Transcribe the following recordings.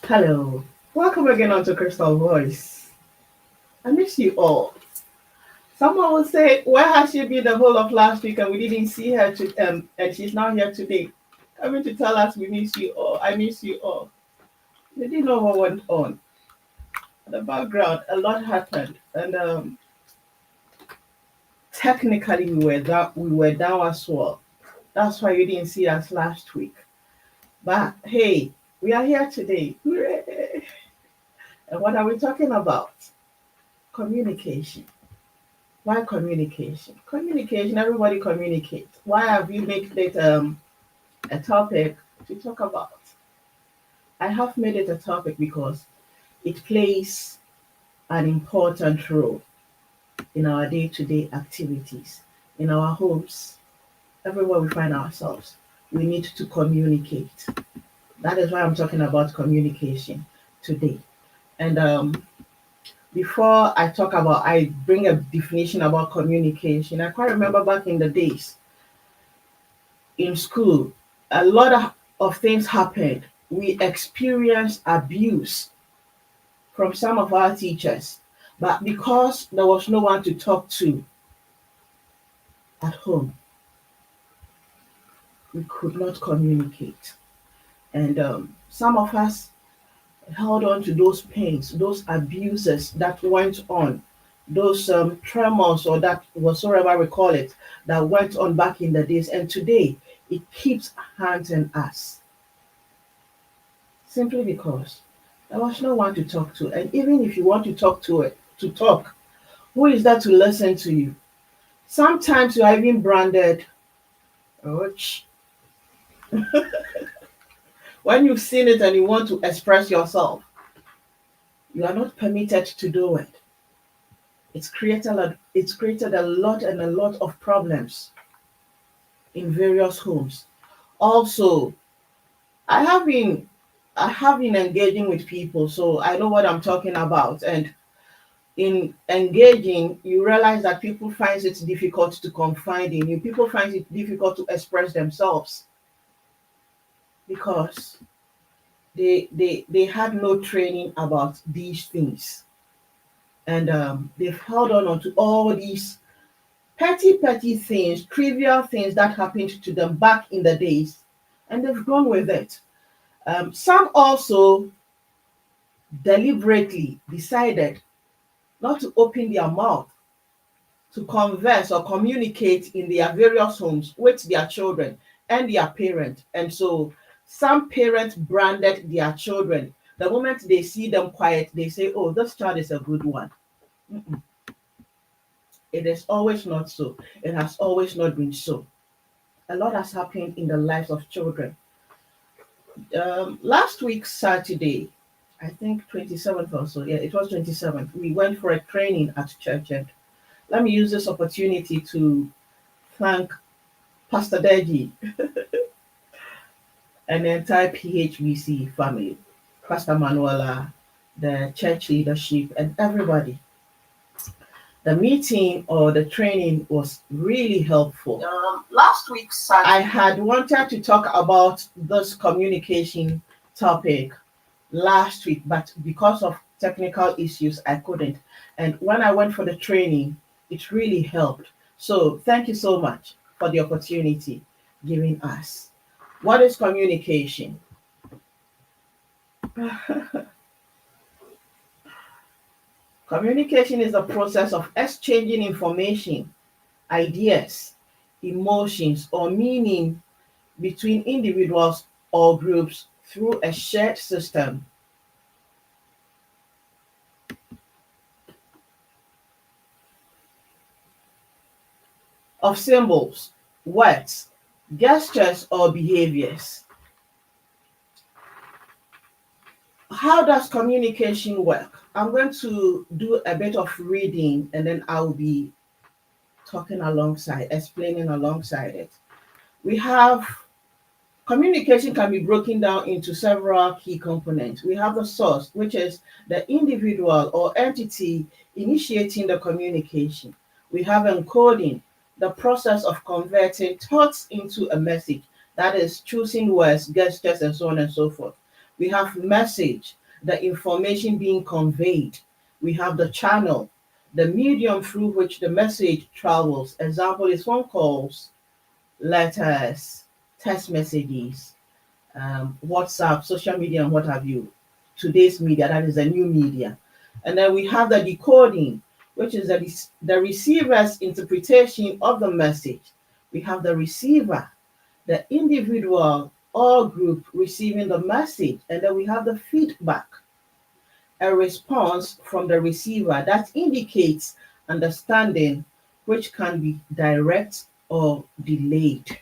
Hello. Welcome again onto Crystal Voice. I miss you all. Someone will say, where has she been the whole of last week and we didn't see her and she's not here today. Coming to tell us we miss you all. I miss you all. They didn't know what went on. In the background, a lot happened. And technically we were down as well. That's why you didn't see us last week. But hey, we are here today. Hooray! And what are we talking about? Communication. Why communication? Communication, everybody communicates. Why have you made it a topic to talk about? I have made it a topic because it plays an important role in our day to day activities, in our homes, everywhere we find ourselves. We need to communicate. That is why I'm talking about communication today. And before I bring a definition about communication. I quite remember back in the days in school, a lot of things happened. We experienced abuse from some of our teachers, but because there was no one to talk to at home, we could not communicate. And some of us held on to those pains, those abuses that went on, those tremors or that whatsoever we call it, that went on back in the days. And today, it keeps haunting us simply because there was no one to talk to. And even if you want to talk to it, to talk, who is there to listen to you? Sometimes you are even branded. Ouch. When you've seen it and you want to express yourself, you are not permitted to do it. It's created a lot and a lot of problems in various homes. Also, I have been I have been engaging with people, so I know what I'm talking about. And in engaging, you realize that people find it difficult to confide in you. People find it difficult to express themselves because they had no training about these things, and they've held on to all these petty things, trivial things that happened to them back in the days, and they've gone with it. Some also deliberately decided not to open their mouth to converse or communicate in their various homes with their children and their parents. And so some parents branded their children. The moment they see them quiet, they say, oh, this child is a good one. Mm-mm. It is always not so. It has always not been so. A lot has happened in the lives of children. Last week, Saturday, I think 27th or so, yeah, it was 27th, we went for a training at church. And let me use this opportunity to thank Pastor Deji and the entire PHBC family, Pastor Manuela, the church leadership, and everybody. The meeting or the training was really helpful. Last week, Saturday, I had wanted to talk about this communication topic last week, but because of technical issues, I couldn't. And when I went for the training, it really helped. So thank you so much for the opportunity given us. What is communication? Communication is the process of exchanging information, ideas, emotions, or meaning between individuals or groups through a shared system of symbols, words, gestures, or behaviors. How does communication work? I'm going to do a bit of reading and then I'll be talking alongside, explaining alongside it. We have communication can be broken down into several key components. We have the source, which is the individual or entity initiating the communication. We have encoding, the process of converting thoughts into a message, that is, choosing words, gestures, and so on and so forth. We have message, the information being conveyed. We have the channel, the medium through which the message travels. Example is phone calls, letters, text messages, WhatsApp, social media, and what have you. Today's media, that is a new media. And then we have the decoding, which is the receiver's interpretation of the message. We have the receiver, the individual or group receiving the message. And then we have the feedback, a response from the receiver that indicates understanding, which can be direct or delayed.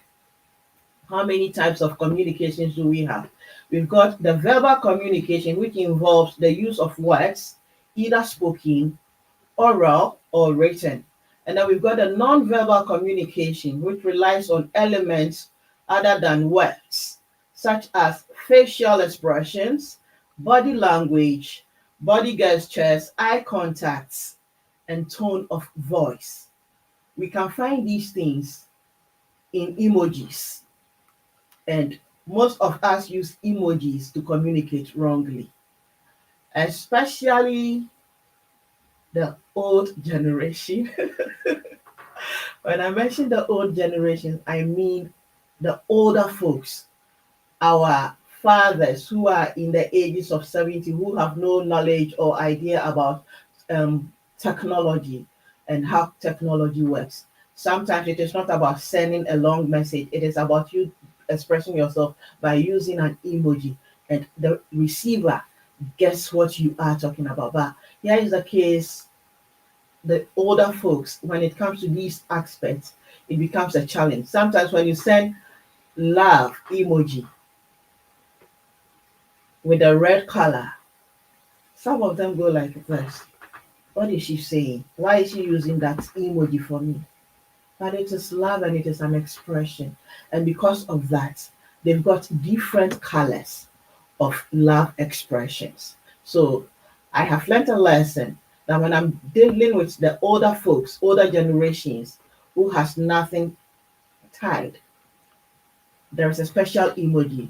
How many types of communications do we have? We've got the verbal communication, which involves the use of words, either spoken, oral, or written. And then we've got the non-verbal communication, which relies on elements other than words, such as facial expressions, body language, body gestures, eye contacts, and tone of voice. We can find these things in emojis. And most of us use emojis to communicate wrongly, especially the old generation. When I mention the old generation, I mean the older folks, our fathers who are in the ages of 70, who have no knowledge or idea about technology and how technology works. Sometimes it is not about sending a long message, it is about you expressing yourself by using an emoji, and the receiver gets what you are talking about. But here is the case, the older folks, when it comes to these aspects, it becomes a challenge. Sometimes when you send love emoji with a red color, some of them go like this. What is she saying? Why is she using that emoji for me? But it is love and it is an expression. And because of that, they've got different colors of love expressions. So I have learned a lesson that when I'm dealing with the older folks, older generations who has nothing tied, there is a special emoji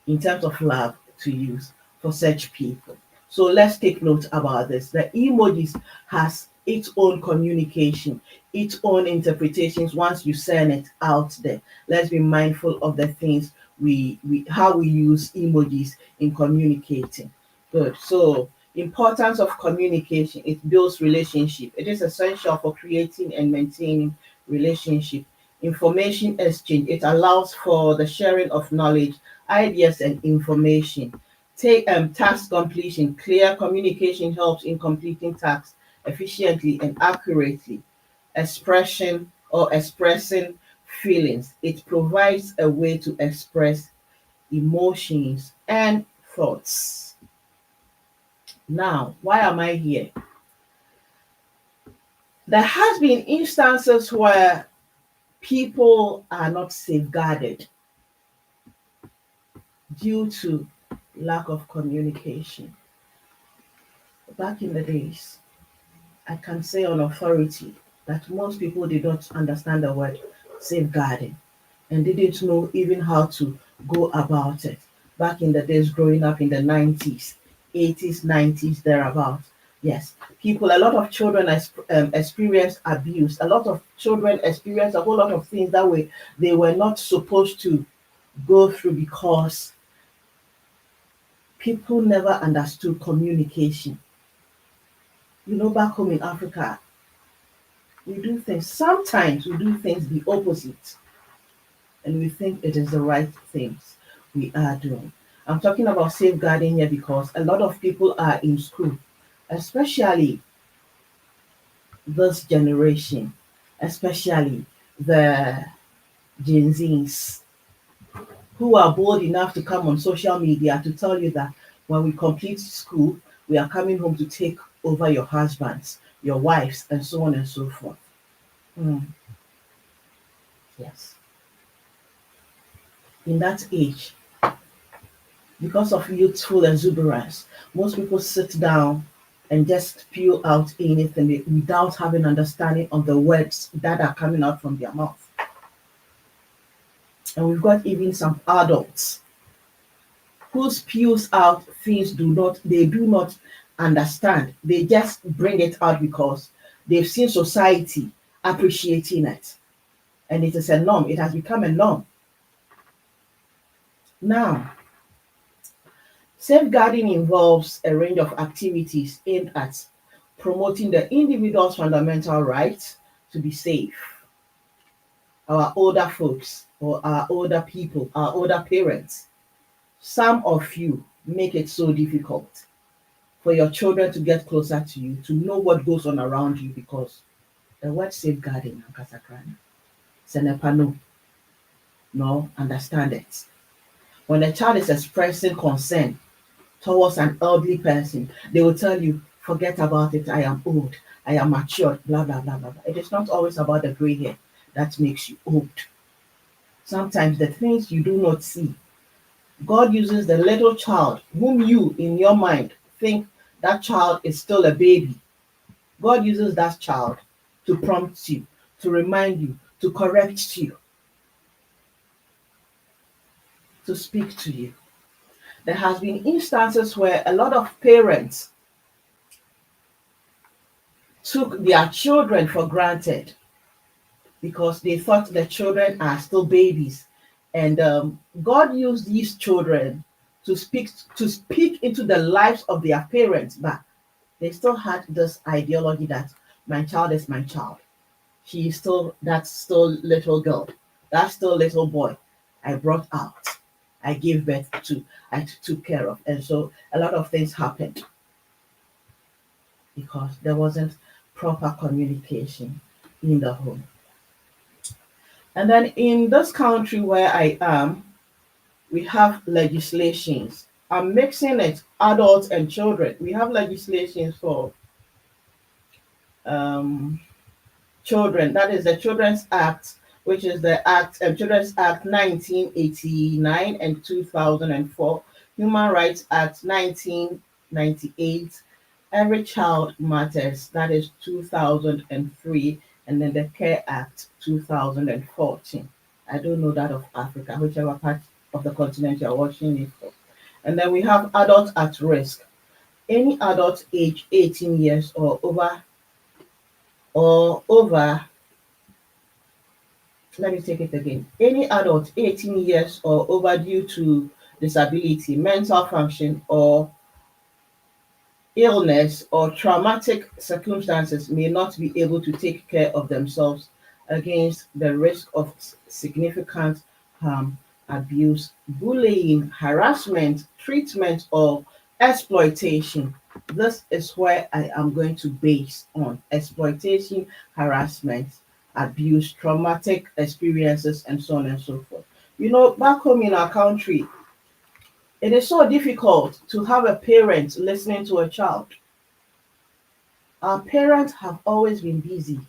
in terms of love to use for such people. So let's take note about this. The emojis has its own communication, its own interpretations once you send it out there. Let's be mindful of the things we how we use emojis in communicating. Good. So importance of communication, it builds relationship. It is essential for creating and maintaining relationship. Information exchange, it allows for the sharing of knowledge, ideas, and information. Task completion, clear communication helps in completing tasks efficiently and accurately. Expression or expressing feelings, it provides a way to express emotions and thoughts. Now, why am I here? There has been instances where people are not safeguarded due to lack of communication. Back in the days, I can say on authority that most people did not understand the word safeguarding and didn't know even how to go about it. Back in the days growing up in the 90s, 80s, 90s, thereabouts. Yes, a lot of children experience abuse. A lot of children experience a whole lot of things that they were not supposed to go through because people never understood communication. Back home in Africa, sometimes we do things the opposite, and we think it is the right things we are doing. I'm talking about safeguarding here because a lot of people are in school, especially this generation, especially the Gen Zs, who are bold enough to come on social media to tell you that when we complete school, we are coming home to take over your husbands, your wives, and so on and so forth. Mm, yes. In that age, because of youthful exuberance, most people sit down and just spew out anything without having understanding of the words that are coming out from their mouth. And we've got even some adults who spews out things they do not understand. They just bring it out because they've seen society appreciating it. And it is a norm. It has become a norm. Now, safeguarding involves a range of activities aimed at promoting the individual's fundamental right to be safe. Our older folks or our older people, our older parents, some of you make it so difficult for your children to get closer to you, to know what goes on around you, because the word safeguarding, Senepa no, understand it. When a child is expressing concern towards an elderly person, they will tell you, forget about it, I am old, I am matured, blah, blah, blah, blah, blah. It is not always about the gray hair that makes you old. Sometimes the things you do not see, God uses the little child whom you, in your mind, think that child is still a baby. God uses that child to prompt you, to remind you, to correct you, to speak to you. There has been instances where a lot of parents took their children for granted because they thought the children are still babies. And God used these children to speak into the lives of their parents, but they still had this ideology that my child is my child. She is still that's still little girl. That's still little boy I brought out. I gave birth to, I took care of. And so a lot of things happened because there wasn't proper communication in the home. And then in this country where I am, we have legislations. I'm mixing it, adults and children. We have legislations for um, children. That is the Children's Act, which is the Children's Act 1989 and 2004, Human Rights Act 1998, Every Child Matters, that is 2003, and then the Care Act 2014. I don't know that of Africa, whichever part of the continent you're watching it for. And then we have adult at risk. Any adult age 18 years or over, let me take it again. Any adult 18 years or over due to disability, mental function, or illness or traumatic circumstances may not be able to take care of themselves against the risk of significant harm, abuse, bullying, harassment, treatment, or exploitation. This is where I am going to base on exploitation, harassment, abuse, traumatic experiences, and so on and so forth. Back home in our country, it is so difficult to have a parent listening to a child. Our parents have always been busy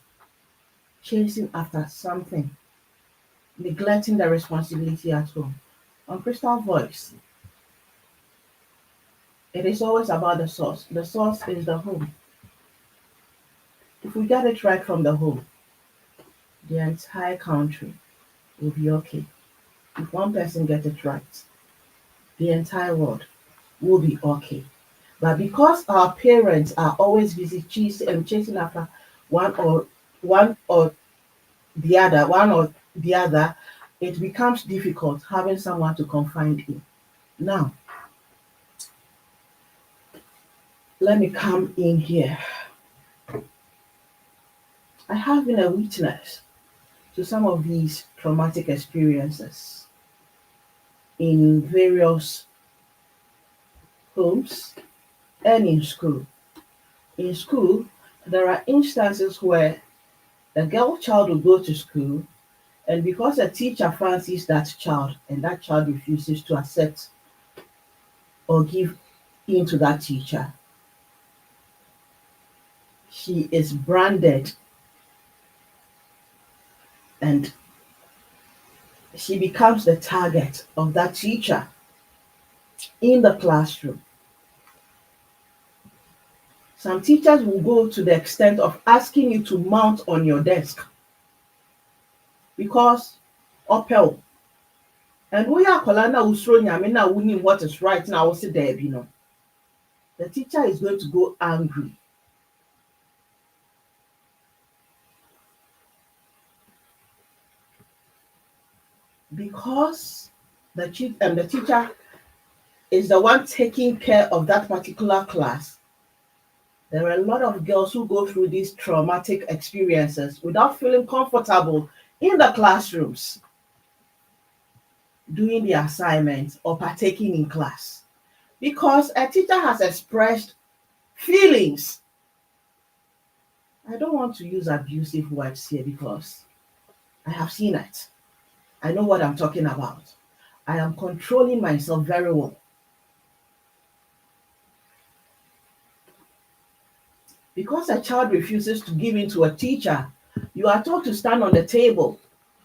chasing after something, neglecting the responsibility at home. On Crystal Voice, it is always about the source. The source is the home. If we get it right from the home, the entire country will be okay. If one person gets it right, the entire world will be okay. But because our parents are always busy chasing after one or one or one or the other, it becomes difficult having someone to confide in. Now, let me come in here. I have been a witness to some of these traumatic experiences in various homes and in school. In school, there are instances where a girl child will go to school, and because a teacher fancies that child and that child refuses to accept or give in to that teacher, she is branded And she becomes the target of that teacher in the classroom. Some teachers will go to the extent of asking you to mount on your desk because upel. And we are kolana usro nyame na wuni what is right now also there, you know. The teacher is going to go angry. Because the teacher is the one taking care of that particular class. There are a lot of girls who go through these traumatic experiences without feeling comfortable in the classrooms, doing the assignments or partaking in class. Because a teacher has expressed feelings. I don't want to use abusive words here because I have seen it. I know what I'm talking about. I am controlling myself very well. Because a child refuses to give in to a teacher, you are told to stand on the table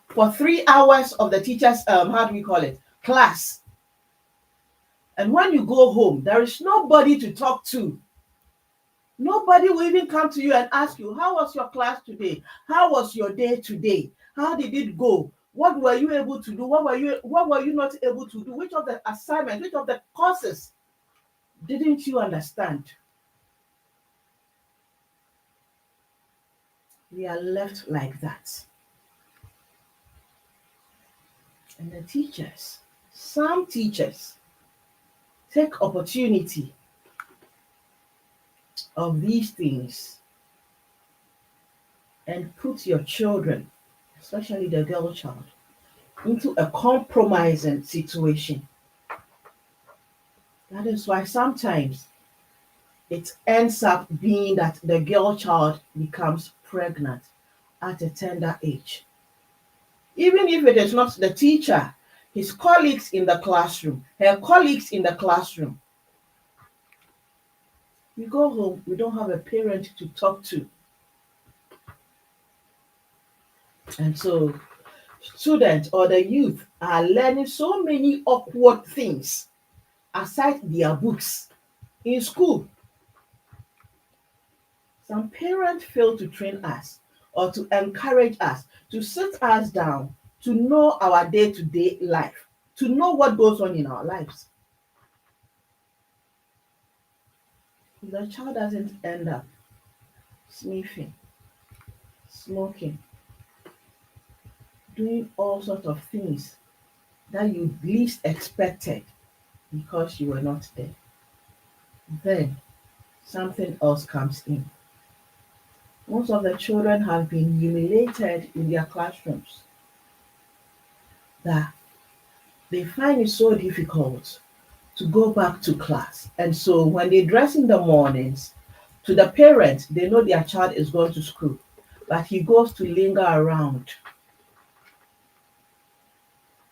for 3 hours of the teacher's, how do we call it, class. And when you go home, there is nobody to talk to. Nobody will even come to you and ask you, how was your class today? How was your day today? How did it go? What were you able to do? What were you not able to do? Which of the assignments, which of the courses didn't you understand? We are left like that. And the teachers, some teachers take opportunity of these things and put your children, especially the girl child, into a compromising situation. That is why sometimes it ends up being that the girl child becomes pregnant at a tender age. Even if it is not the teacher, his colleagues in the classroom, her colleagues in the classroom. We go home, we don't have a parent to talk to. And so students or the youth are learning so many awkward things aside their books in school. Some parents fail to train us or to encourage us, to sit us down, to know our day-to-day life, to know what goes on in our lives. The child doesn't end up sniffing, smoking, doing all sorts of things that you least expected because you were not there. Then something else comes in. Most of the children have been humiliated in their classrooms that they find it so difficult to go back to class. And so when they dress in the mornings, to the parents, they know their child is going to school, but he goes to linger around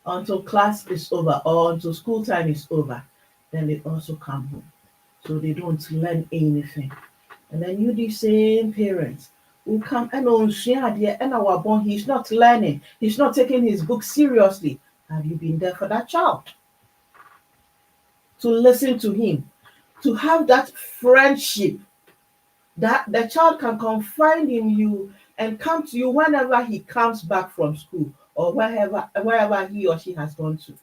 until class is over or until school time is over. Then they also come home. So they don't learn anything. And then you, the same parents, will come and our born, he's not learning, he's not taking his book seriously. Have you been there for that child? To listen to him, to have that friendship that the child can confide in you and come to you whenever he comes back from school or wherever he or she has gone to.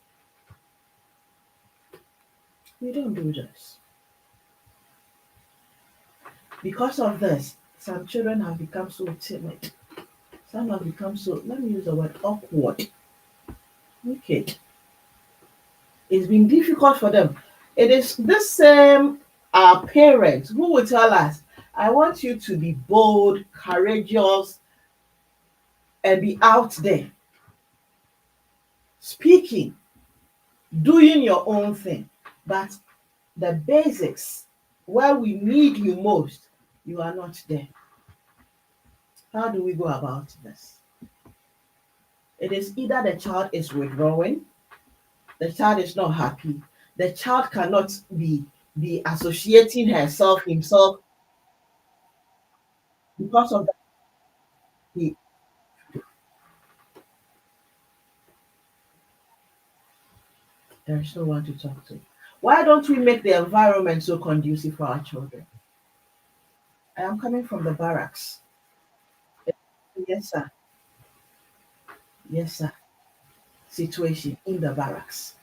We don't do this. Because of this, some children have become so timid. Some have become so, let me use the word, awkward. Wicked. It's been difficult for them. It is this same parents who will tell us, I want you to be bold, courageous, and be out there, speaking, doing your own thing. But the basics, where we need you most, you are not there. How do we go about this? It is either the child is withdrawing, the child is not happy, the child cannot be associating himself because of that. There's no one to talk to. Why don't we make the environment so conducive for our children? I am coming from the barracks. Yes, sir. Yes, sir. Situation in the barracks.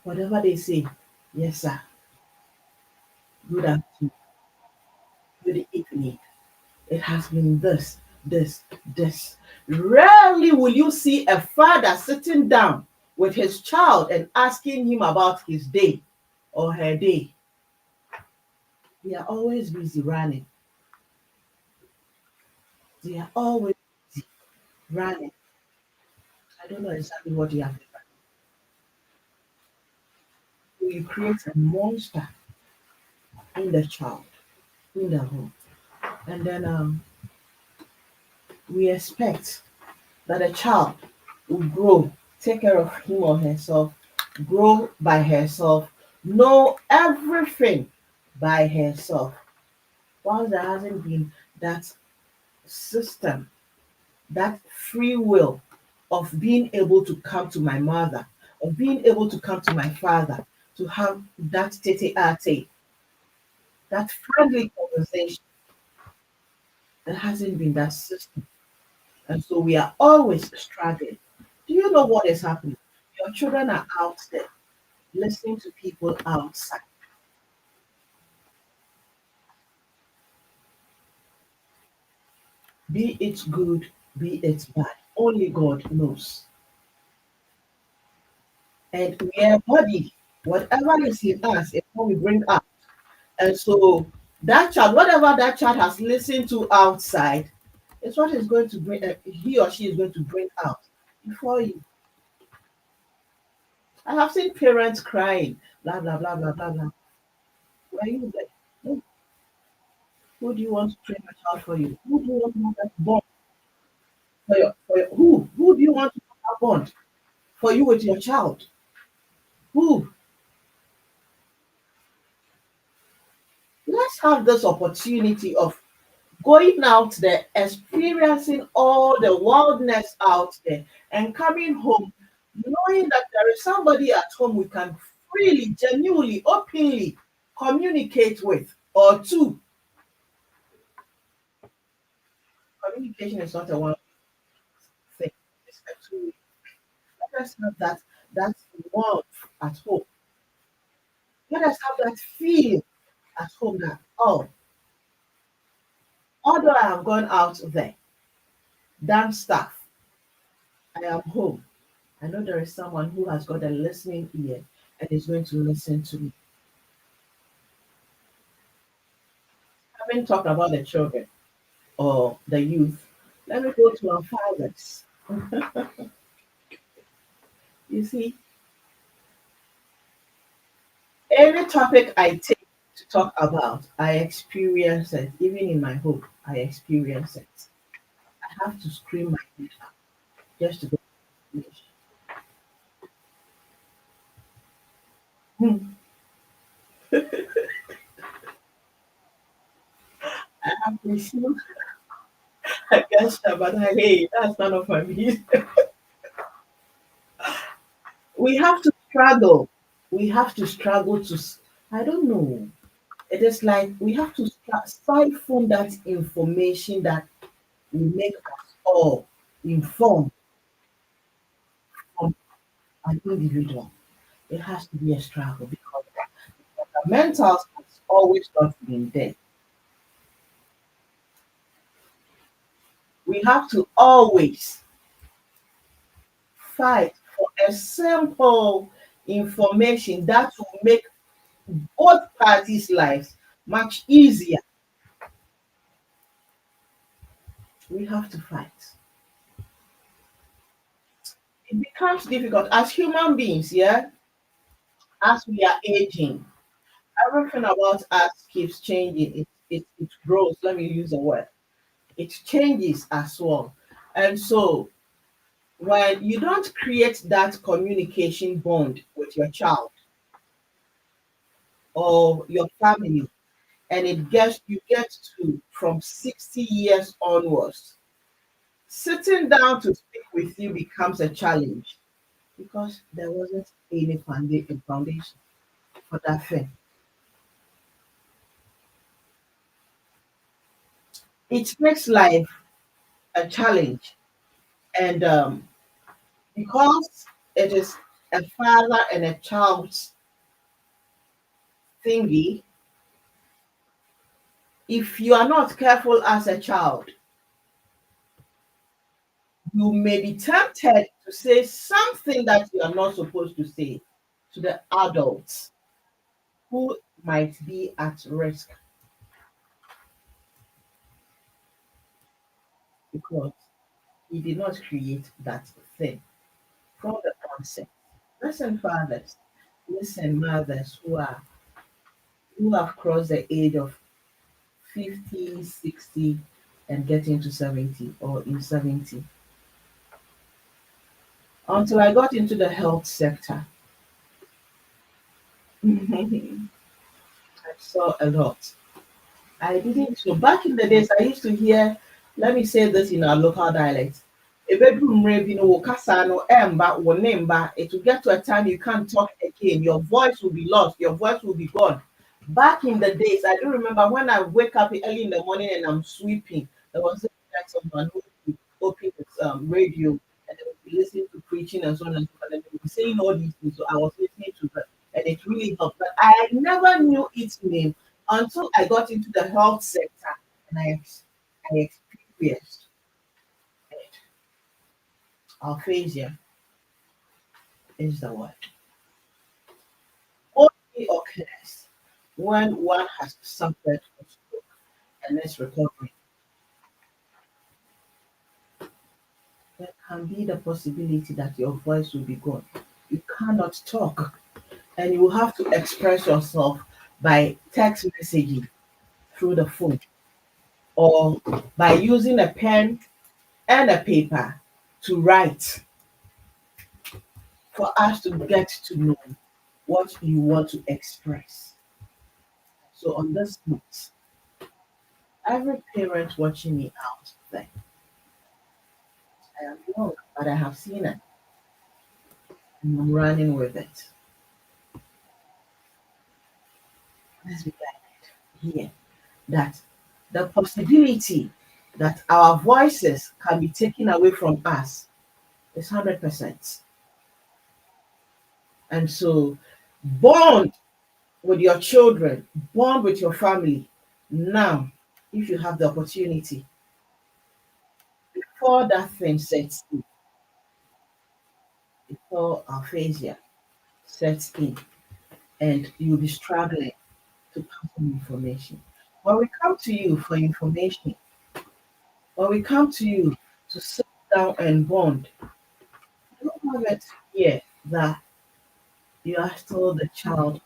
Whatever they say, yes, sir. Good afternoon, good evening. It has been this, this, this. Rarely will you see a father sitting down with his child and asking him about his day or her day. They are always busy running. They are always running. I don't know exactly what you have to do. You create a monster in the child, in the home. And then we expect that a child will grow, take care of him or herself, grow by herself, know everything by herself. While there hasn't been that system, that free will of being able to come to my mother, of being able to come to my father, to have that tete a tete, that friendly conversation, there hasn't been that system. And so we are always struggling. Do you know what is happening? Your children are out there listening to people outside. Be it good, be it bad. Only God knows. And we are body. Whatever is in us is what we bring up. And so that child, whatever that child has listened to outside, is what is going to bring, he or she is going to bring out before you. I have seen parents crying, blah, blah, blah, blah, blah, blah. Where you like, who do you want to train a child for you? Who do you want to have that bond who do you want to have that bond for you with your child? Who? Let's have this opportunity of going out there, experiencing all the wildness out there, and coming home knowing that there is somebody at home we can freely, genuinely, openly communicate with, or two. Communication is not a one thing, it's a two. Let us have that warmth at home. Let us have that feel at home that, oh, although I have gone out there, done stuff, I am home. I know there is someone who has got a listening ear and is going to listen to me. Having talked about the children or the youth, let me go to our fathers. You see, every topic I take to talk about, I experience it. Even in my home, I experience it. I have to scream my head out just to go to finish. Hmm. I have received against her, but hey, that's none of my business. We have to struggle. We have to struggle to, I don't know. It is like we have to siphon that information that will make us all informed from an individual. It has to be a struggle because the mental has always not been there. We have to always fight for a simple information that will make both parties' lives much easier. We have to fight. It becomes difficult as human beings, yeah, as we are aging. Everything about us keeps changing. It grows. Let me use the word. It changes as well. And so when you don't create that communication bond with your child or your family, and you get to from 60 years onwards, sitting down to speak with you becomes a challenge. because there wasn't any foundation for that thing. It makes life a challenge, and because it is a father and a child's thingy, if you are not careful as a child, you may be tempted to say something that you are not supposed to say to the adults who might be at risk because he did not create that thing from the onset. Listen, fathers, listen, mothers who have crossed the age of 50, 60, and getting to 70 or in 70. Until I got into the health sector, I saw a lot. I didn't know. Back in the days, I used to hear, let me say this in our local dialect. A bedroom rape, kasa no emba, wo nemba. It will get to a time you can't talk again. Your voice will be lost. Your voice will be gone. Back in the days, I do remember when I wake up early in the morning and I'm sweeping, there was like someone who would open his radio and they would be listening to preaching and so on and so forth. And they would be saying all these things. So I was listening to them and it really helped. But I never knew its name until I got into the health sector and I experienced it. Aphasia is the word. Only occurs when one has suffered from stroke and is recovering. There can be the possibility that your voice will be gone. You cannot talk and you will have to express yourself by text messaging through the phone or by using a pen and a paper to write for us to get to know what you want to express. So on this note, every parent watching me out there, I am young, but I have seen it and I'm running with it. Let's be guided here that the possibility that our voices can be taken away from us is 100%. And so bond with your children, bond with your family now, if you have the opportunity, before that thing sets in, before aphasia sets in, and you'll be struggling to pass on information. When we come to you for information, when we come to you to sit down and bond, don't have it here that you are still the child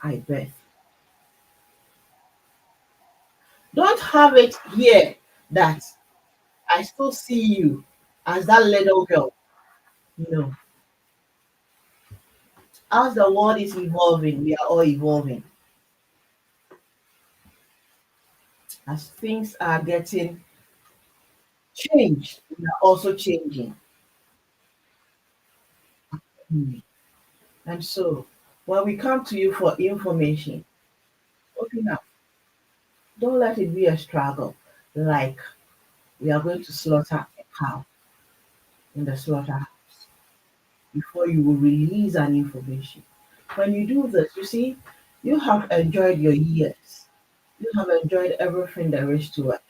I birth. Don't have it here that I still see you as that little girl. No. As the world is evolving, we are all evolving. As things are getting changed, we are also changing. Mm. And so, when we come to you for information, open up. Don't let it be a struggle like we are going to slaughter a cow in the slaughterhouse before you will release an information. When you do this, you see, you have enjoyed your years. You have enjoyed everything there is to it.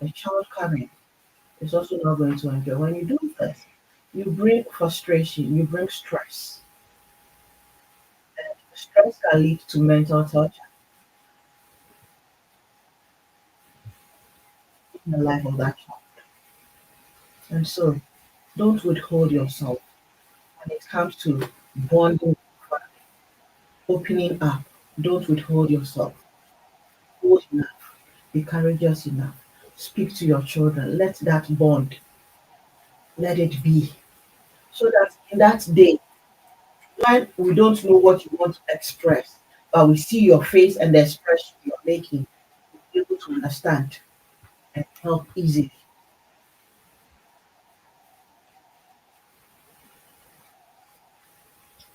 A child coming is also not going to enjoy. When you do this, you bring frustration, you bring stress. Stress can lead to mental torture in the life of that child. And so don't withhold yourself when it comes to bonding, opening up. Don't withhold yourself. Hold enough. Be courageous enough. Speak to your children. Let that bond, let it be. So that in that day, when we don't know what you want to express, but we see your face and the expression you're making, we're able to understand and help easily.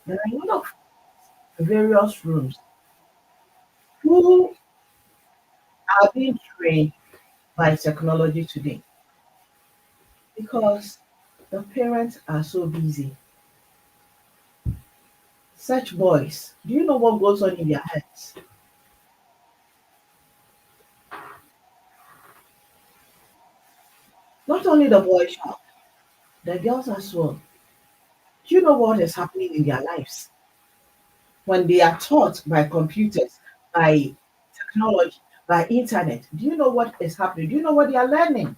There are a lot of various rooms who are being trained by technology today because the parents are so busy. Such boys, do you know what goes on in their heads? Not only the boys, the girls as well. Do you know what is happening in their lives when they are taught by computers, by technology, by internet? Do you know what is happening? Do you know what they are learning?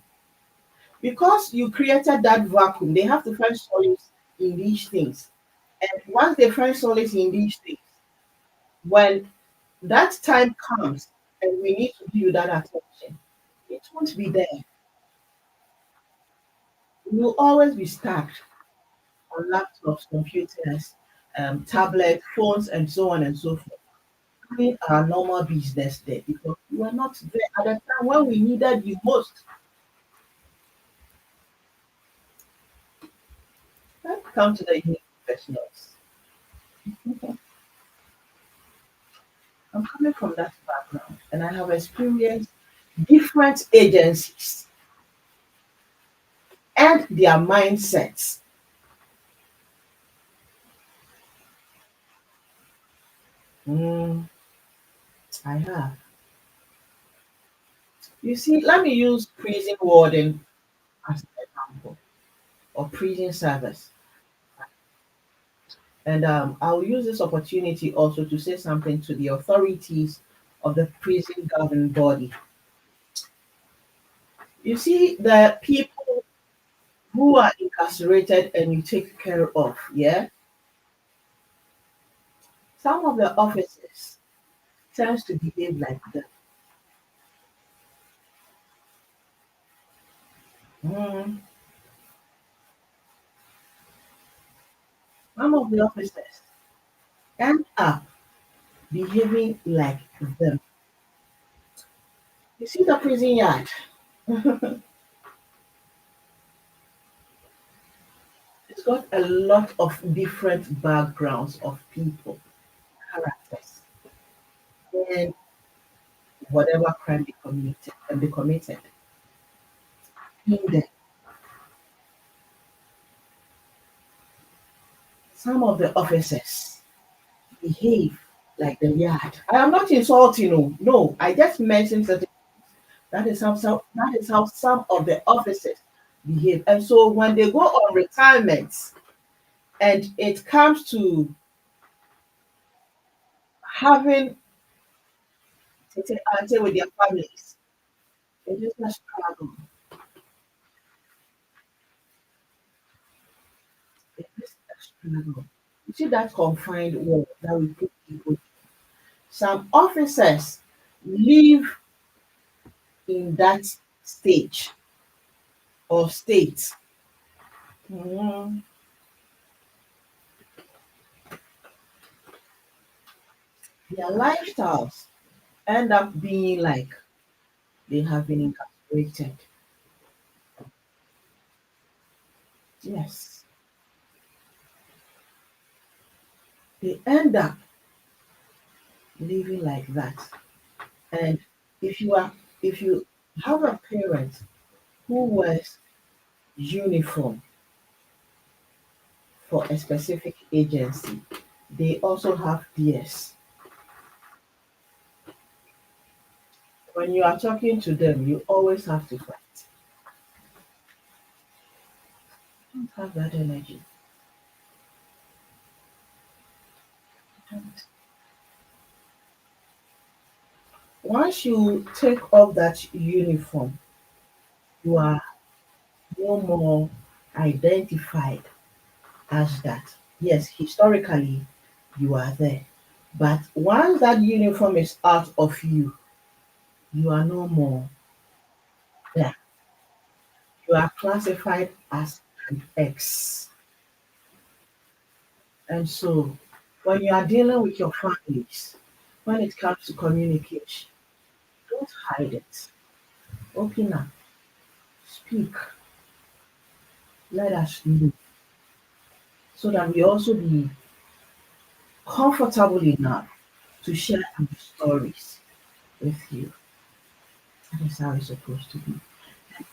Because you created that vacuum, they have to find solace in these things. And once they find solace in these things, when that time comes and we need to give you that attention, it won't be there. You will always be stuck on laptops, computers, tablets, phones, and so on and so forth. Doing our normal business there because you were not there at the time when we needed you most. Let's come to the unique professionals. I'm coming from that background and I have experienced different agencies and their mindsets. Mm, I have. You see, let me use prison warden as an example or prison service. And I'll use this opportunity also to say something to the authorities of the prison governing body. You see, the people who are incarcerated and you take care of, yeah, some of the officers tends to behave like that. Mm, some of the officers end up behaving like them. You see the prison yard, it's got a lot of different backgrounds of people, characters, and whatever crime they committed in there. Some of the officers behave like the yard. I am not insulting you. No, I just mentioned that that is how some of the officers behave. And so when they go on retirement and it comes to having to take answer with their families, it is a struggle. It is a struggle. You see that confined world that we put people. Some officers live in that stage or state. Mm, their lifestyles end up being like they have been incarcerated. Yes, they end up living like that. And if you are, if you have a parent who wears uniform for a specific agency, they also have theirs. When you are talking to them, you always have to fight. Don't have that energy. Don't. Once you take off that uniform, you are no more identified as that. Yes, historically, you are there. But once that uniform is out of you, you are no more there. You are classified as an X. And so, when you are dealing with your families, when it comes to communication, don't hide it. Open up, speak, let us know, so that we also be comfortable enough to share our stories with you. That is how it's supposed to be.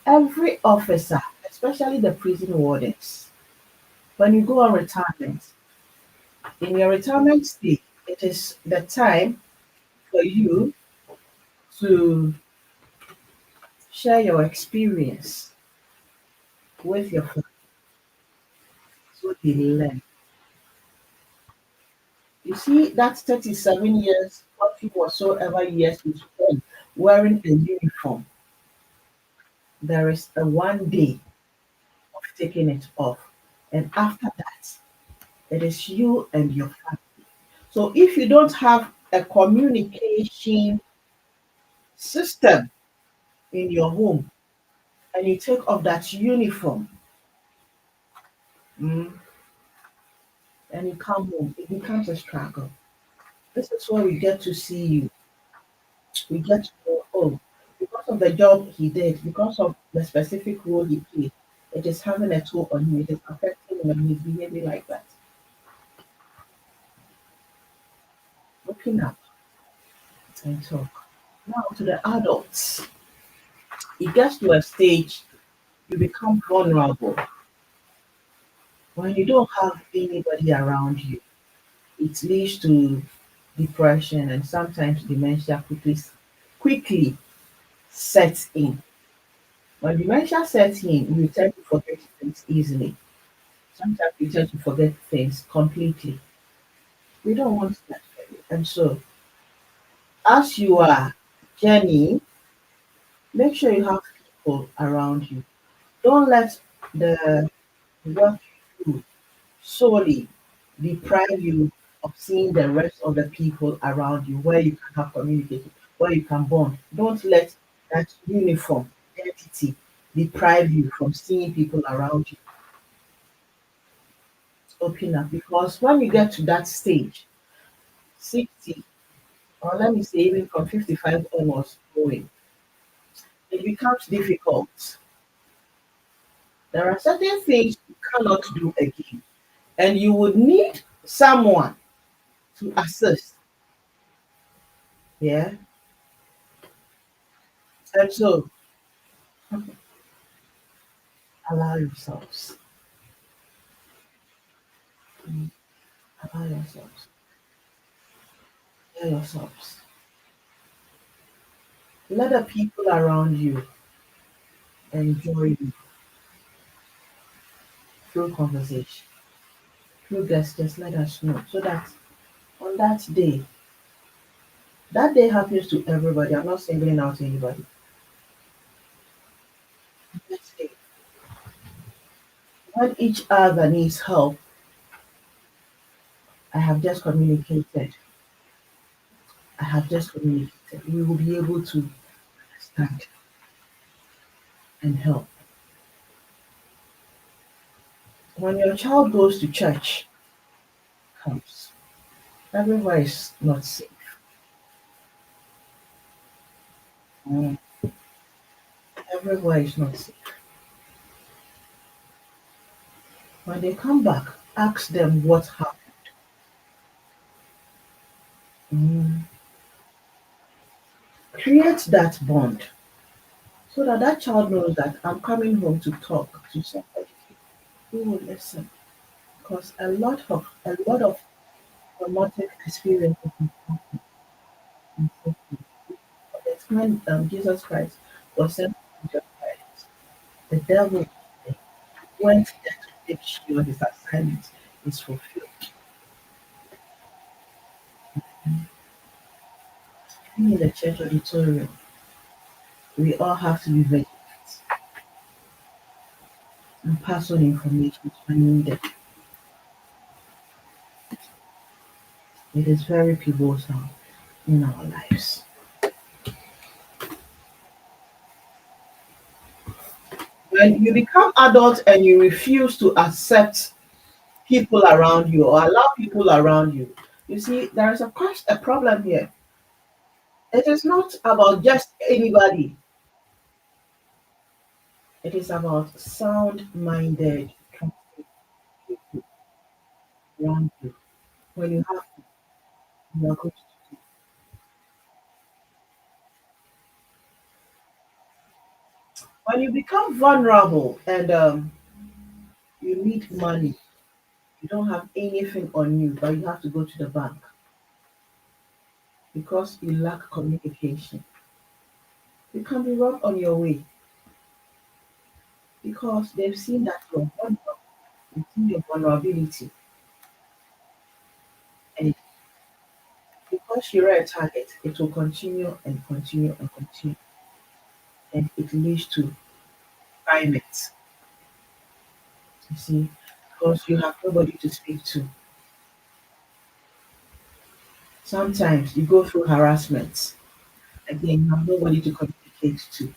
Every officer, especially the prison wardens, when you go on retirement, in your retirement state, it is the time for you to share your experience with your family so they learn. You see, that 37 years, 40 whatsoever years you spend wearing a uniform, there is a one day of taking it off. And after that, it is you and your family. So if you don't have a communication system in your home and you take off that uniform, mm, and you come home, it becomes a struggle. This is where we get to see you. We get to know, oh, because of the job he did, because of the specific role he played, it is having a toll on him. It is affecting him and he's behaving like that. Open up and talk. Now to the adults. It gets to a stage you become vulnerable when you don't have anybody around you. It leads to depression and sometimes dementia quickly sets in. When dementia sets in, you tend to forget things easily. Sometimes you tend to forget things completely. We don't want that for you. And so, as you are journeying, make sure you have people around you. Don't let the work you do solely deprive you of seeing the rest of the people around you where you can have communication, where you can bond. Don't let that uniform identity deprive you from seeing people around you. Open up because when you get to that stage, 60, or let me say even from 55 onwards going, it becomes difficult. There are certain things you cannot do again, and you would need someone to assist. Yeah. And so allow yourselves. Mm, Allow yourselves. Allow yourselves. Let the people around you enjoy you through conversation, through gestures. Let us know so that on that day happens to everybody. I'm not singling out anybody. Next day, when each other needs help, I have just communicated. I have just communicated. We will be able to stand and help. When your child goes to church, comes, everywhere is not safe. Mm, Everywhere is not safe. When they come back, ask them what happened. Mm, Create that bond so that that child knows that I'm coming home to talk to somebody who will listen. Because a lot of traumatic experiences in safety. It's when Jesus Christ was sent to Jesus Christ, the devil went there to make sure his assignment is fulfilled. Even in the church auditorium, we all have to be vigilant and pass on information when needed. It is very pivotal in our lives. When you become adult and you refuse to accept people around you or allow people around you, you see, there is a problem here. It is not about just anybody. It is about sound-minded people around you. When you have you are going to. When you become vulnerable and you need money, you don't have anything on you, but you have to go to the bank because you lack communication. You can be robbed on your way because they've seen that you're vulnerable, they've seen your vulnerability, and because you're a target, it will continue and continue and continue, and it leads to climate. You see, because you have nobody to speak to. Sometimes you go through harassment. Again, you have nobody to communicate to.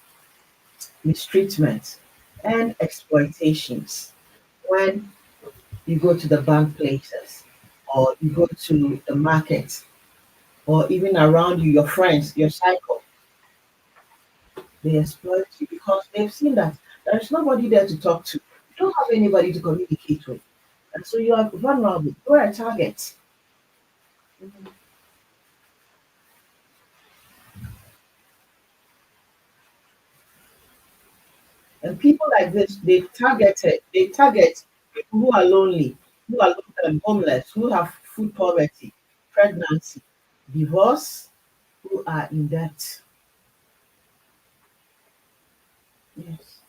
Mistreatment and exploitations. When you go to the bank places, or you go to the market, or even around you, your friends, your cycle, they exploit you because they've seen that there is nobody there to talk to. You don't have anybody to communicate with. And so you are vulnerable. You're a target. Mhm. And people like this, they target people who are lonely, who are homeless, who have food poverty, pregnancy, divorce, who are in debt. Yes.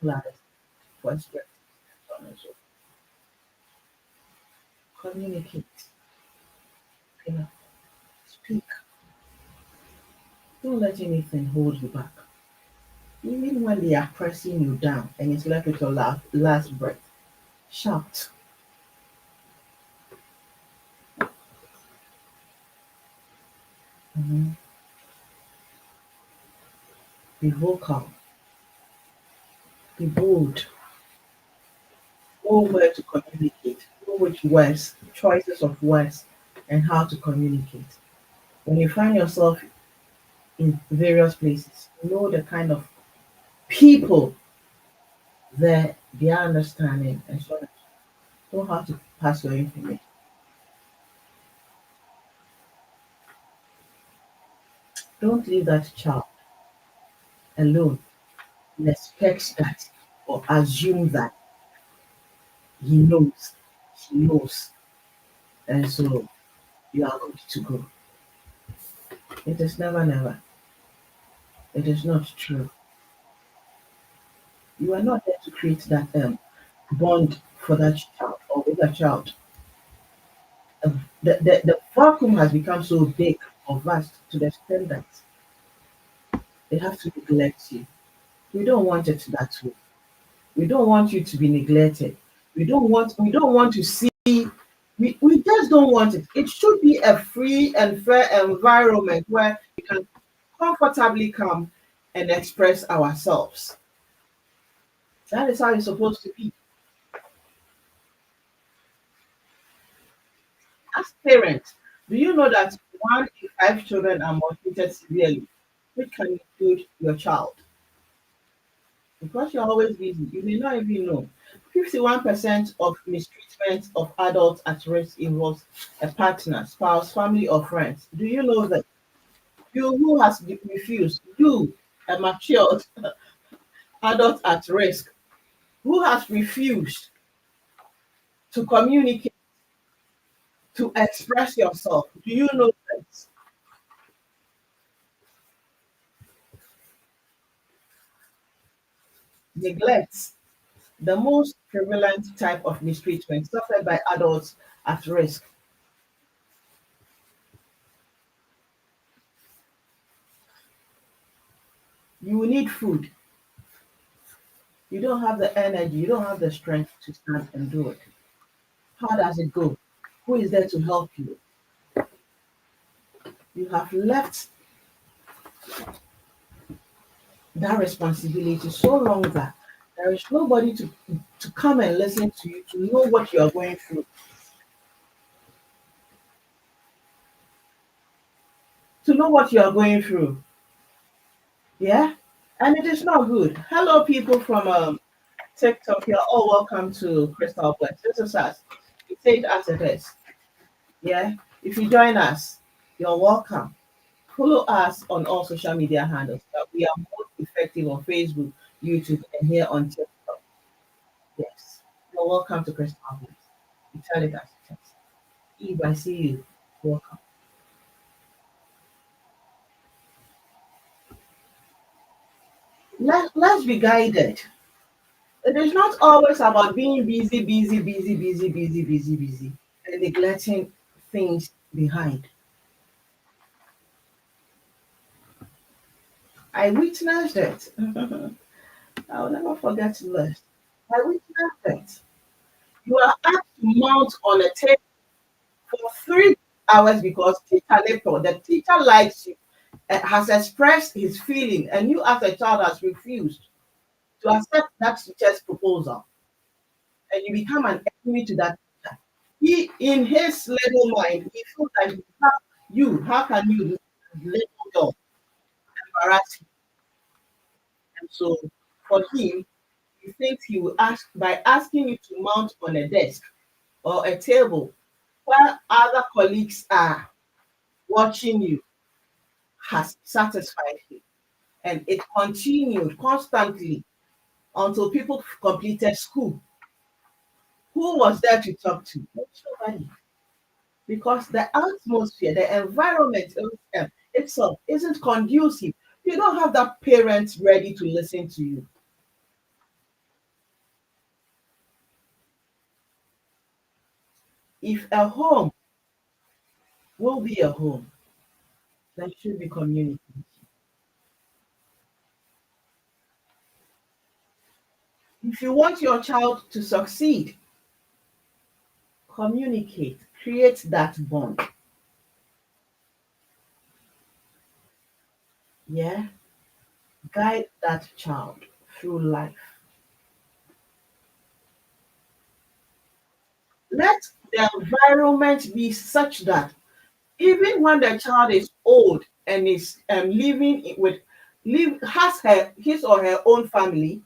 Lies, frustrated, so on and so forth. Communicate, you know, speak. Don't let anything hold you back. Even when they are pressing you down and it's left with your last breath, shout. Mhm. Be vocal, be bold, know where to communicate, know which words, choices of words, and how to communicate. When you find yourself in various places, know the kind of people that they are understanding and so on. Know how to pass your information. Don't leave that child alone and expect that or assume that he knows, she knows, and so you are good to go. It is never, never. It is not true. You are not there to create that bond for that child or with that child. The vacuum has become so big or vast to the extent that they have to neglect you. We don't want it that way. We don't want you to be neglected. We don't want to see we just don't want it. It should be a free and fair environment where we can comfortably come and express ourselves. That is how it's supposed to be. As parents, do you know that 1 in 5 children are maltreated severely, which can include your child? Because you're always busy, you may not even know. 51% of mistreatment of adults at risk involves a partner, spouse, family, or friends. Do you know that? You who has refused, you, a matured adult at risk, who has refused to communicate, to express yourself, do you know that neglect, the most prevalent type of mistreatment suffered by adults at risk? You will need food. You don't have the energy, you don't have the strength to stand and do it. How does it go? Who is there to help you? You have left that responsibility so long that there is nobody to come and listen to you, to know what you are going through, to know what you are going through. Yeah? And it is not good. Hello, people from TikTok, you're all welcome to Crystal Bless. This is us. We say it as it is. Yeah. If you join us, you're welcome. Follow us on all social media handles. We are most effective on Facebook, YouTube, and here on TikTok. Yes. You're welcome to Crystal Bless. We tell it as it is. Eve, I see you. Welcome. Let's be guided. It is not always about being busy, busy, busy, busy, busy, busy, busy, and neglecting things behind. I witnessed it. I'll never forget this. I witnessed it. You are asked to mount on a table for 3 hours because teacher lecture, the teacher likes you, has expressed his feeling, and you as a child has refused to accept that teacher's proposal, and you become an enemy to that teacher. He, in his little mind, he feels like how can you, little girl, embarrass him? And so, for him, he thinks he will ask by asking you to mount on a desk or a table where other colleagues are watching you has satisfied him. And it continued constantly until people completed school. Who was there to talk to? Nobody. Because the atmosphere, the environment itself isn't conducive. You don't have that parent ready to listen to you. If a home will be a home, there should be community. If you want your child to succeed, communicate, create that bond. Yeah, guide that child through life. Let the environment be such that even when the child is old and is live has her his or her own family,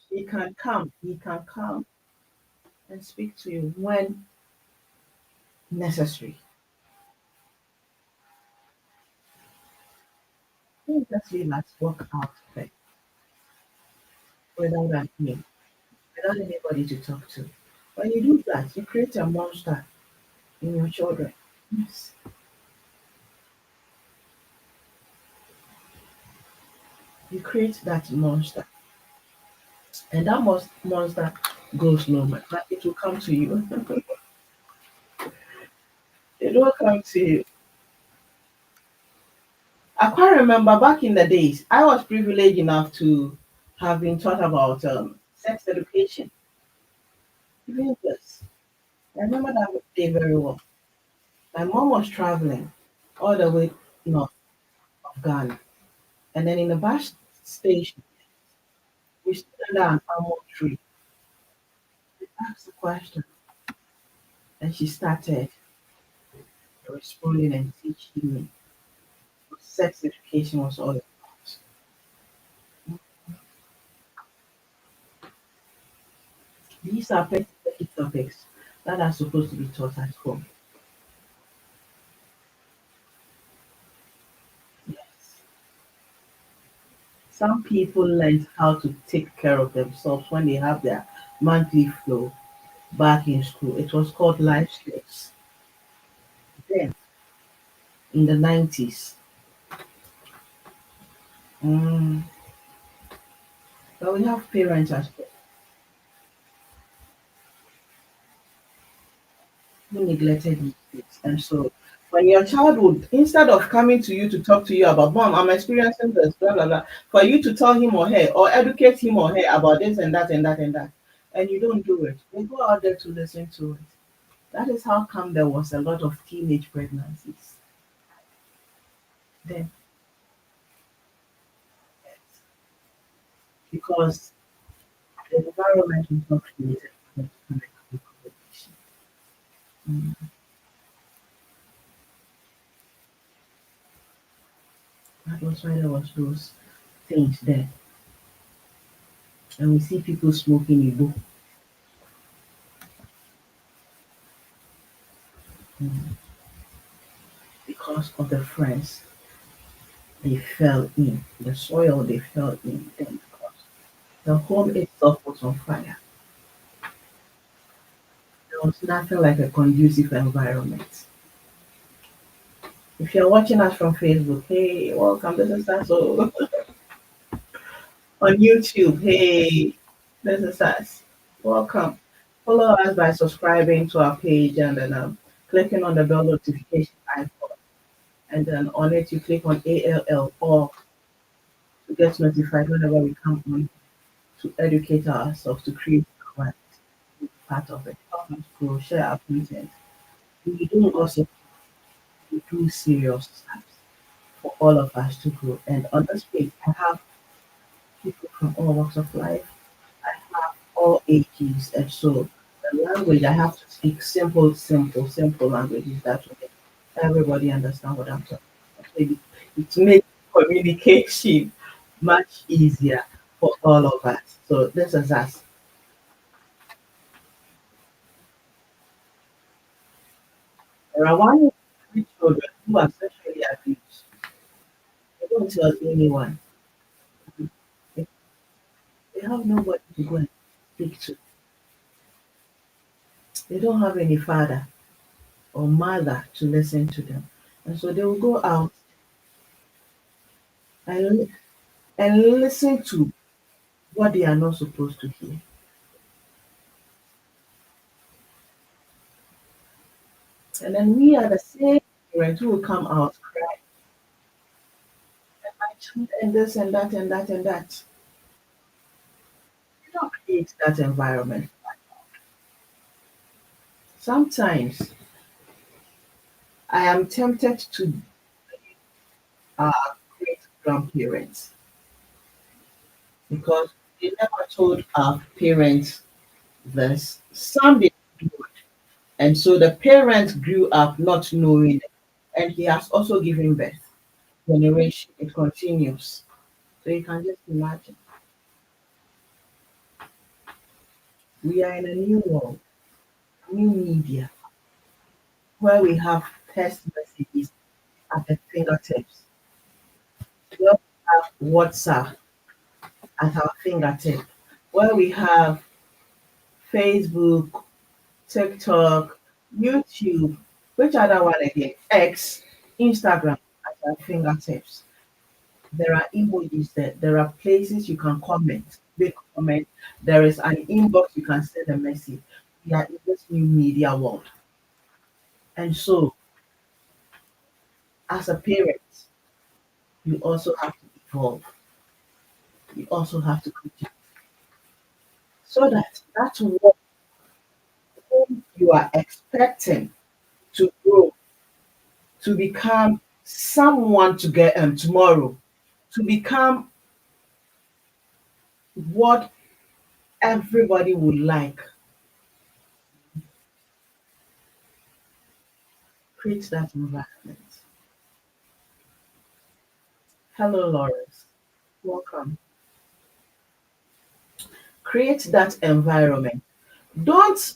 he can come and speak to you when necessary. Don't just leave us walk out there without an ear, without anybody to talk to. When you do that, you create a monster in your children. Yes. You create that monster. And that monster goes nowhere. But it will come to you. It will come to you. I quite remember back in the days, I was privileged enough to have been taught about sex education. Even this. I remember that day very well. My mom was traveling all the way north of Ghana. And then in the bus station, we stood under an almond tree. I asked a question, and she started responding and teaching me what sex education was all about. These are petty topics that are supposed to be taught at home. Yes. Some people learn how to take care of themselves when they have their monthly flow back in school. It was called life skills. Then in the 90s, mm, but we have parents as well who neglected these things. And so when your child would, instead of coming to you to talk to you about, Mom, I'm experiencing this, blah, blah, blah, for you to tell him or her or educate him or her about this and that and that and that, and you don't do it, they go out there to listen to it. That is how come there was a lot of teenage pregnancies. Then, because the environment was not created for that kind of conversation. Mm. That was why there was those things there. and we see people smoking Igbo because of the friends they fell in, the soil they fell in. Then because the home itself was on fire. There was nothing like a conducive environment. If you're watching us from Facebook, hey, welcome. This is us. So on YouTube, hey, this is us. Welcome. Follow us by subscribing to our page and then clicking on the bell notification icon. And then on it, you click on ALL or to get notified whenever we come on to educate ourselves, to create our part of it. Help us grow, share our content. We do also do serious steps for all of us to grow. And on this page, I have people from all walks of life. I have all ages. And so the language, I have to speak simple languages that will make everybody understand what I'm talking about. Maybe it makes communication much easier for all of us. So this is us. There are one in three children who are sexually abused. They don't tell anyone. They they have nobody to go and speak to. They don't have any father or mother to listen to them. And so they will go out and, and listen to what they are not supposed to hear. And then we are the same parents who will come out cry, my child, and this and that and that and that. We don't create that environment. Sometimes I am tempted to great grandparents because they never told our parents this. Some did do it. And so the parents grew up not knowing it. And he has also given birth. Generation, it continues. So you can just imagine. We are in a new world, new media, where we have text messages at the fingertips. Where we have WhatsApp at our fingertip. Where we have Facebook, TikTok, YouTube, which other one again? X, Instagram at our fingertips. There are emojis there. There are places you can comment, make comment. There is an inbox you can send a message. We are in this new media world. And so, as a parent, you also have to evolve. You also have to continue so that that's what whom you are expecting to grow, to become someone to get tomorrow, to become what everybody would like. Create that environment. Hello, Lawrence. Welcome. Create that environment. Don't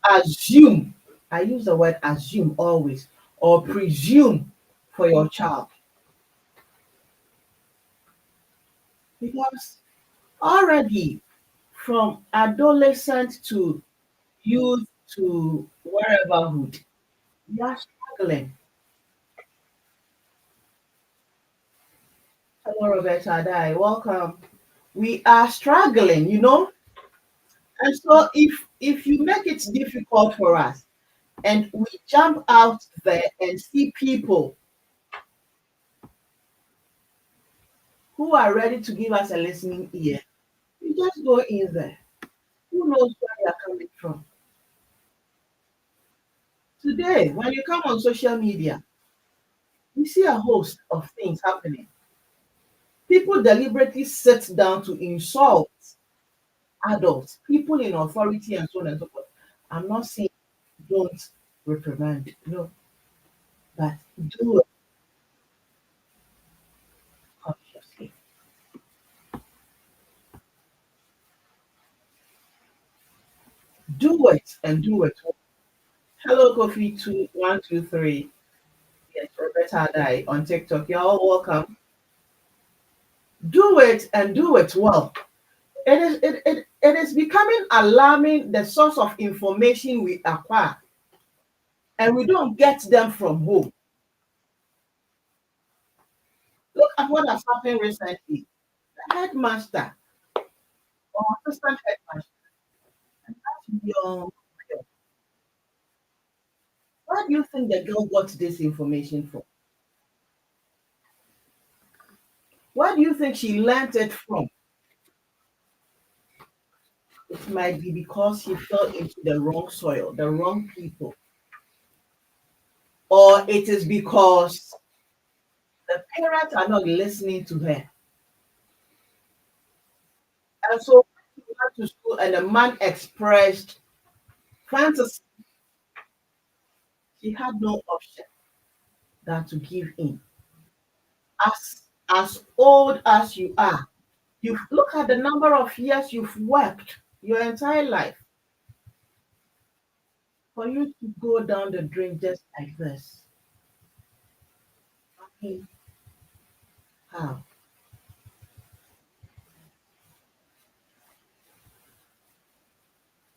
assume. I use the word assume always or presume for your child because already from adolescent to youth to whereverhood, you are struggling. Hello, Roberta Adai. Welcome. We are struggling. And so if you make it difficult for us and we jump out there and see people who are ready to give us a listening ear, we just go in there. Who knows where they are coming from? Today, when you come on social media, you see a host of things happening. People deliberately sit down to insult adults, people in authority, and so on and so forth. I'm not saying don't reprimand, no, but do it consciously. Do it and do it. Hello, Kofi 2123. Yes, Roberta Adai on TikTok. You're all welcome. Do it and do it well. It is becoming alarming the source of information we acquire, and we don't get them from home. Look at what has happened recently. The headmaster or assistant headmaster, and that young girl. Where do you think the girl got this information from? Where do you think she learnt it from? It might be because she fell into the wrong soil, the wrong people, or it is because the parents are not listening to her. And so she went to school and the man expressed fantasy. She had no option than to give in. As old as you are, you look at the number of years you've worked your entire life for you to go down the drain just like this. Okay, how?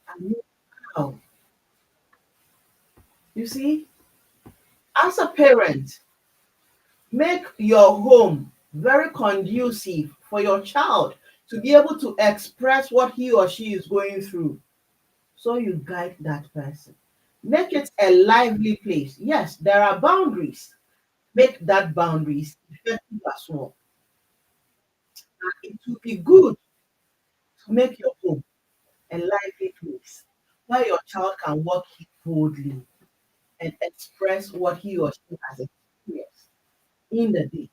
I mean, how? You see, as a parent, make your home very conducive for your child to be able to express what he or she is going through. So you guide that person. Make it a lively place. Yes, there are boundaries. Make that boundaries effective as well. It will be good to make your home a lively place where your child can walk boldly and express what he or she has experienced in the day.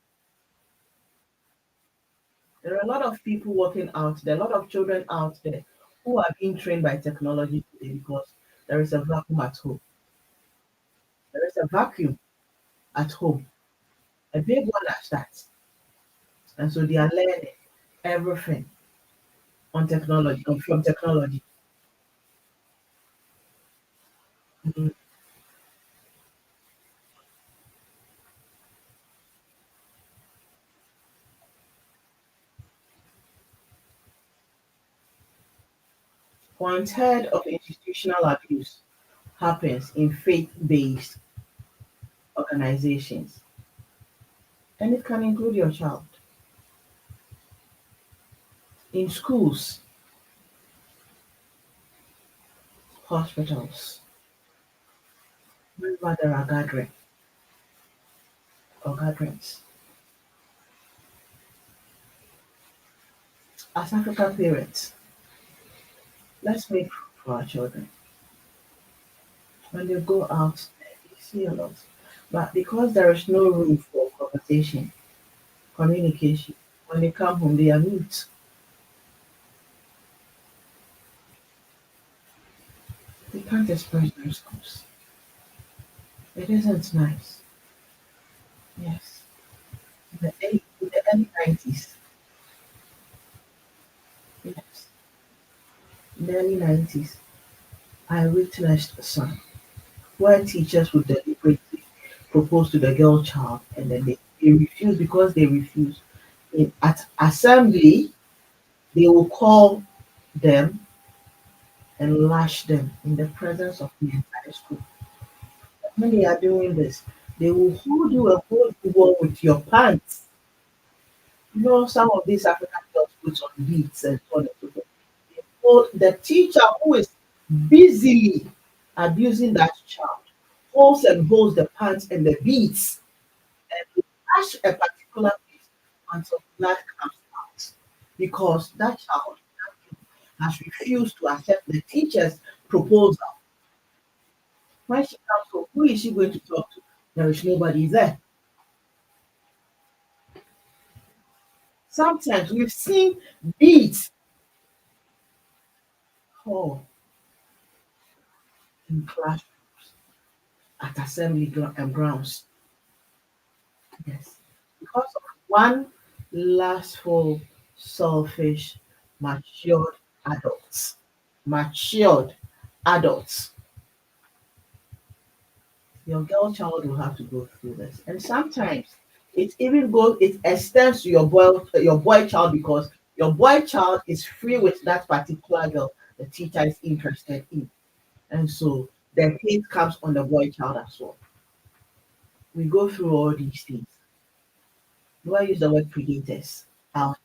There are a lot of people working out there, a lot of children out there who are being trained by technology today because there is a vacuum at home. There is a vacuum at home, a big one at that. And so they are learning everything on technology, from technology. Mhm. One third of institutional abuse happens in faith based organizations, and it can include your child. In schools, hospitals, wherever there are gatherings. As African parents, let's make room for our children. When they go out, you see a lot. But because there is no room for conversation, communication, when they come home, they are mute. They can't express themselves. It isn't nice. Yes. In the early 90s, yes, in the early 90s, I witnessed some where teachers would deliberately propose to the girl child and then they refuse because they refuse. At assembly, they will call them and lash them in the presence of the entire school. When they are doing this, they will hold you and hold you well with your pants. You know, some of these African girls put on beads and so on and so forth. So the teacher who is busily abusing that child holds and holds the pants and the beads and will lash a particular place until blood comes out because that child has refused to accept the teacher's proposal. When she comes home, who is she going to talk to? There is nobody there. Sometimes we've seen beads fall in classrooms at grounds. Yes. Because of one lustful, selfish, matured adult. Matured adults, your girl child will have to go through this. And sometimes it extends to your boy child, because your boy child is free with that particular girl the teacher is interested in. And so the hate comes on the boy child as well. We go through all these things. Do I use the word predators? Out,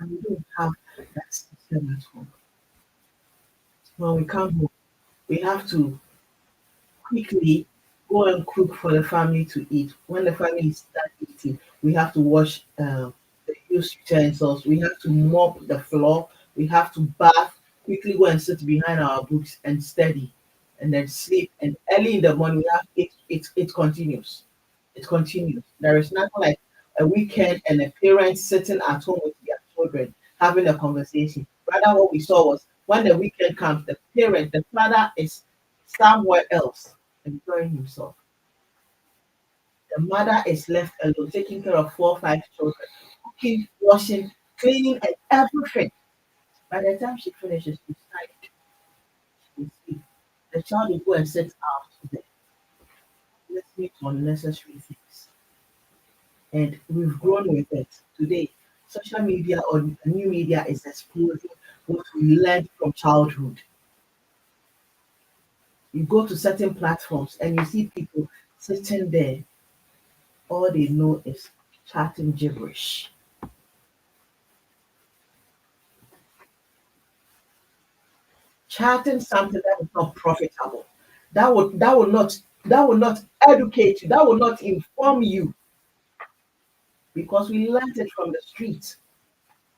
and we don't have that system at home. When we come home, we have to quickly go and cook for the family to eat. When the family is done eating, we have to wash the used utensils. We have to mop the floor. We have to bath, quickly go and sit behind our books and study, and then sleep. And early in the morning, we have it continues. It continues. There is nothing like a weekend and a parent sitting at home with their children having a conversation. Rather, what we saw was when the weekend comes, the father is somewhere else enjoying himself. The mother is left alone, taking care of 4 or 5 children, cooking, washing, cleaning, and everything. By the time she finishes, she's tired. She will sleep. The child will go and sit out there, listening to unnecessary things. And we've grown with it. Today, social media or new media is exposing what we learned from childhood. You go to certain platforms and you see people sitting there, all they know is chatting gibberish, chatting something that is not profitable, that will not educate you, that will not inform you, because we learned it from the streets.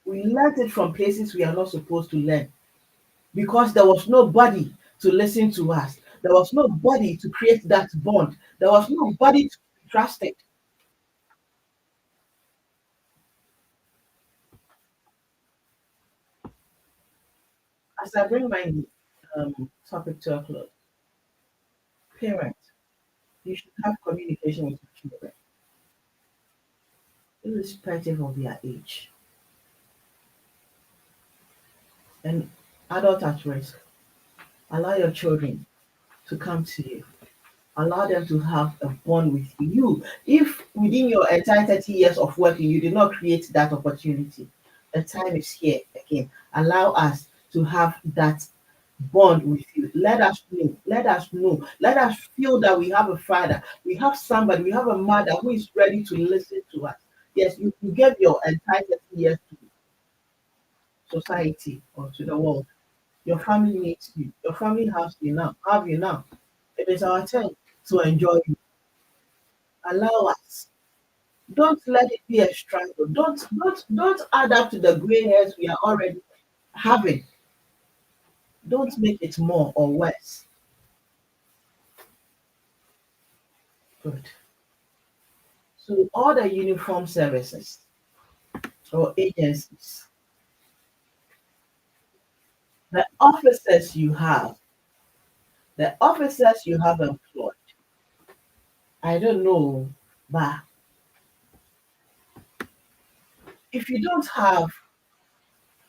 We learned it from places we are not supposed to learn, because there was nobody to listen to us. There was nobody to create that bond. There was nobody to be trusted. As I bring my topic to a close, parents, you should have communication with your children, irrespective of their age. And adult at risk, allow your children to come to you. Allow them to have a bond with you. If within your entire 30 years of working, you did not create that opportunity, the time is here again. Allow us to have that bond with you. Let us know. Let us know. Let us feel that we have a father. We have somebody. We have a mother who is ready to listen to us. Yes, you gave your entire 30 years to society or to the world. Your family needs you. Your family has you now. Have you now. It is our turn to enjoy you. Allow us. Don't let it be a struggle. Don't add up to the gray hairs we are already having. Don't make it more or worse. Good. So all the uniform services or agencies, the officers you have, the officers you have employed, I don't know, but if you don't have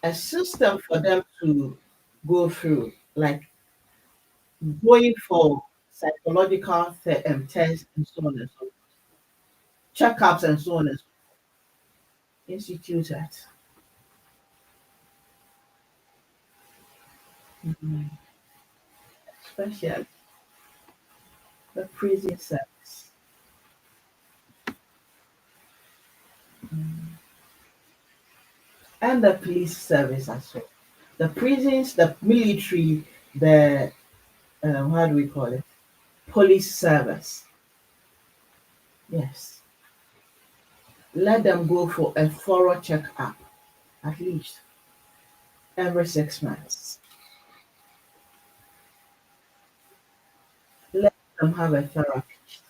a system for them to go through, like going for psychological tests and so on and so forth, checkups and so on and so forth, instituted, mhm, especially the prison service, and the police service as well. The prisons, the military, the how do we call it? Police service. Yes, let them go for a thorough checkup at least every 6 months. Let them have a therapist.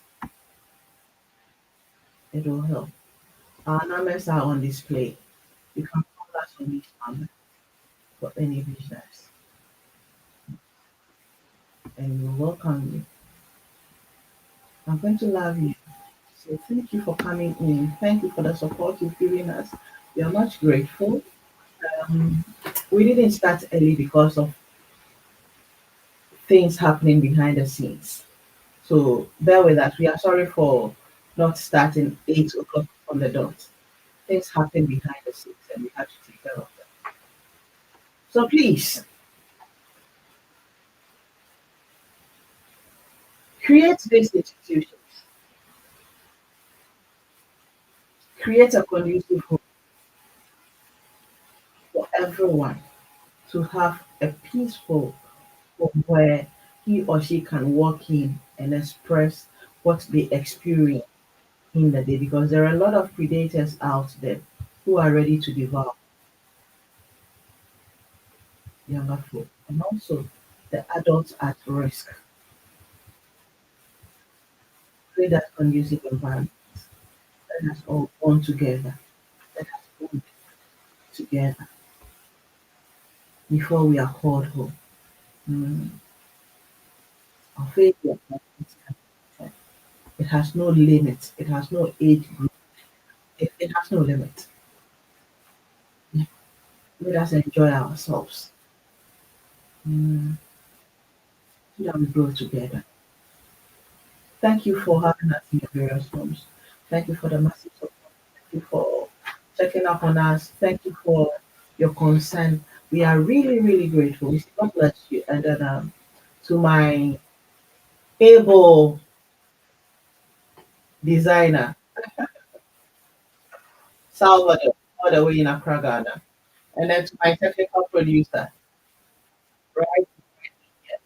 It will help. Our numbers are on display. You can call us on this number for any business, and we welcome you. I'm going to love you. So thank you for coming in. Thank you for the support you've given us. We are much grateful. Um, we didn't start early because of things happening behind the scenes. So bear with us. We are sorry for not starting 8 o'clock on the dot. Things happen behind the scenes and we have to take care of them. So please create these institutions, create a conducive home for everyone to have a peaceful home where he or she can walk in and express what they experience in the day, because there are a lot of predators out there who are ready to devour younger folk, and also the adults at risk. Create that conducive environment. Let us all bond together. Let us bond together before we are called home. Mm. Our faith is consistent. It has no limit. It has no age group. It has no limit. Let us enjoy ourselves. Mm. So that we grow together. Thank you for having us in your various homes. Thank you for the massive support. Thank you for checking up on us. Thank you for your concern. We are really, really grateful. We say, God bless you. And then to my able designer, Salvador, all the way in Accra, Ghana. And then to my technical producer, right here.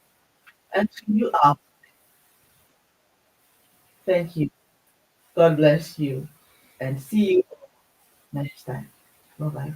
And to you all, thank you. God bless you. And see you next time. Bye bye.